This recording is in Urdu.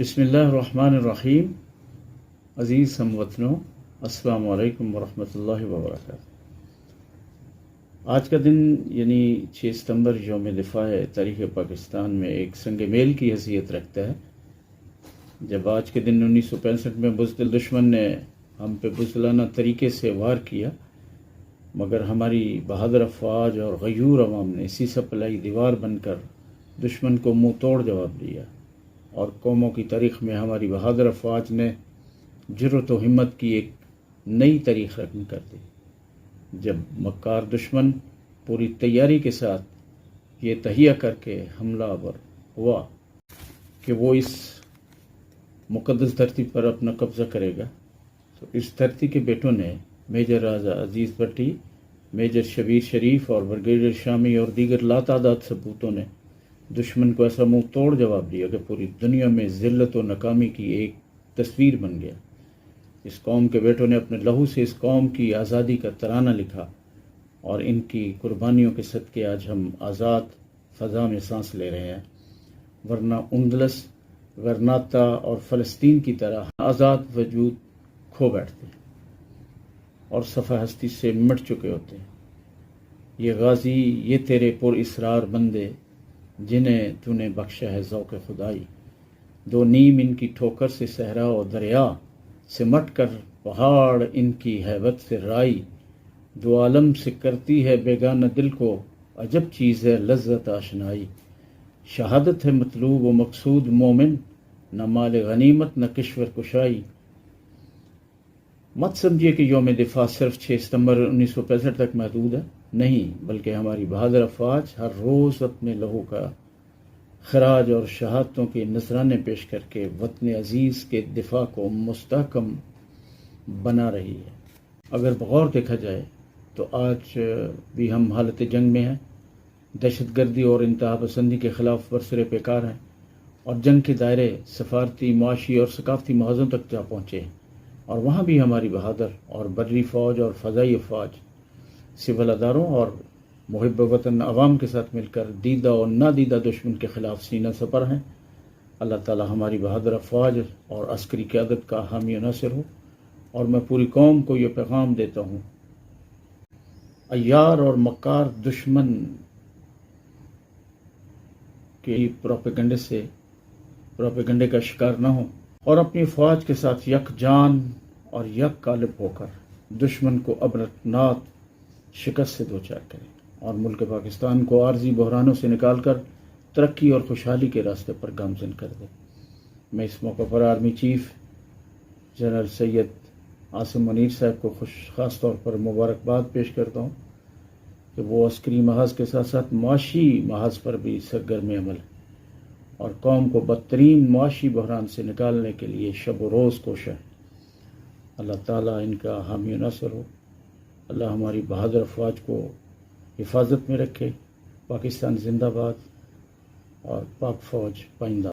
بسم اللہ الرحمن الرحیم۔ عزیز ہم وطنوں، السلام علیکم ورحمۃ اللہ وبرکاتہ۔ آج کا دن یعنی 6 ستمبر یوم دفاع تاریخ پاکستان میں ایک سنگ میل کی حیثیت رکھتا ہے، جب آج کے دن 1965 میں بزدل دشمن نے ہم پہ بزدلانہ طریقے سے وار کیا، مگر ہماری بہادر افواج اور غیور عوام نے سیسا پلائی دیوار بن کر دشمن کو منہ توڑ جواب دیا، اور قوموں کی تاریخ میں ہماری بہادر افواج نے جرأت و ہمت کی ایک نئی تاریخ رقم کر دی، جب مکار دشمن پوری تیاری کے ساتھ یہ تہیہ کر کے حملہ آور ہوا کہ وہ اس مقدس دھرتی پر اپنا قبضہ کرے گا، تو اس دھرتی کے بیٹوں نے میجر راجہ عزیز بٹی، میجر شبیر شریف اور بریگیڈیئر شامی اور دیگر لاتعداد ثبوتوں نے دشمن کو ایسا منہ توڑ جواب دیا کہ پوری دنیا میں ذلت و ناکامی کی ایک تصویر بن گیا۔ اس قوم کے بیٹوں نے اپنے لہو سے اس قوم کی آزادی کا ترانہ لکھا، اور ان کی قربانیوں کے صدقے آج ہم آزاد فضا میں سانس لے رہے ہیں، ورنہ اندلس، غرناطہ اور فلسطین کی طرح آزاد وجود کھو بیٹھتے اور صفحہ ہستی سے مٹ چکے ہوتے ہیں۔ یہ غازی، یہ تیرے پر اسرار بندے، جنہیں تو نے بخشا ہے ذوق خدائی، دو نیم ان کی ٹھوکر سے صحرا و دریا، سمٹ کر پہاڑ ان کی ہیبت سے رائی، دو عالم سے کرتی ہے بیگانہ دل کو، عجب چیز ہے لذت آشنائی، شہادت ہے مطلوب و مقصود مومن، نہ مال غنیمت نہ کشور کشائی۔ مت سمجھیے کہ یوم دفاع صرف 6 ستمبر 1965 تک محدود ہے، نہیں، بلکہ ہماری بہادر افواج ہر روز اپنے لہو کا خراج اور شہادتوں کے نذرانے پیش کر کے وطن عزیز کے دفاع کو مستحکم بنا رہی ہے۔ اگر بغور دیکھا جائے تو آج بھی ہم حالت جنگ میں ہیں، دہشت گردی اور انتہا پسندی کے خلاف برسر پیکار ہیں، اور جنگ کے دائرے سفارتی، معاشی اور ثقافتی محاذوں تک جا پہنچے ہیں، اور وہاں بھی ہماری بہادر اور بری فوج اور فضائی افواج سول اداروں اور محب وطن عوام کے ساتھ مل کر دیدہ اور نادیدہ دشمن کے خلاف سینہ سپر ہیں۔ اللہ تعالی ہماری بہادر افواج اور عسکری قیادت کا حامی و ناصر ہو، اور میں پوری قوم کو یہ پیغام دیتا ہوں، عیار اور مکار دشمن کے پروپیگنڈے کا شکار نہ ہوں، اور اپنی فوج کے ساتھ یک جان اور یک قالب ہو کر دشمن کو ابرتناک شکست سے دوچار کریں، اور ملک پاکستان کو عارضی بحرانوں سے نکال کر ترقی اور خوشحالی کے راستے پر گامزن کر دیں۔ میں اس موقع پر army chief general Syed Asim Munir صاحب کو خاص طور پر مبارکباد پیش کرتا ہوں کہ وہ عسکری محاذ کے ساتھ ساتھ معاشی محاذ پر بھی سرگرم عمل ہے، اور قوم کو بدترین معاشی بحران سے نکالنے کے لیے شب و روز کوشاں ہے۔ اللہ تعالیٰ ان کا حامی و ناصر ہو، اللہ ہماری بہادر افواج کو حفاظت میں رکھے۔ پاکستان زندہ باد اور پاک فوج پائندہ۔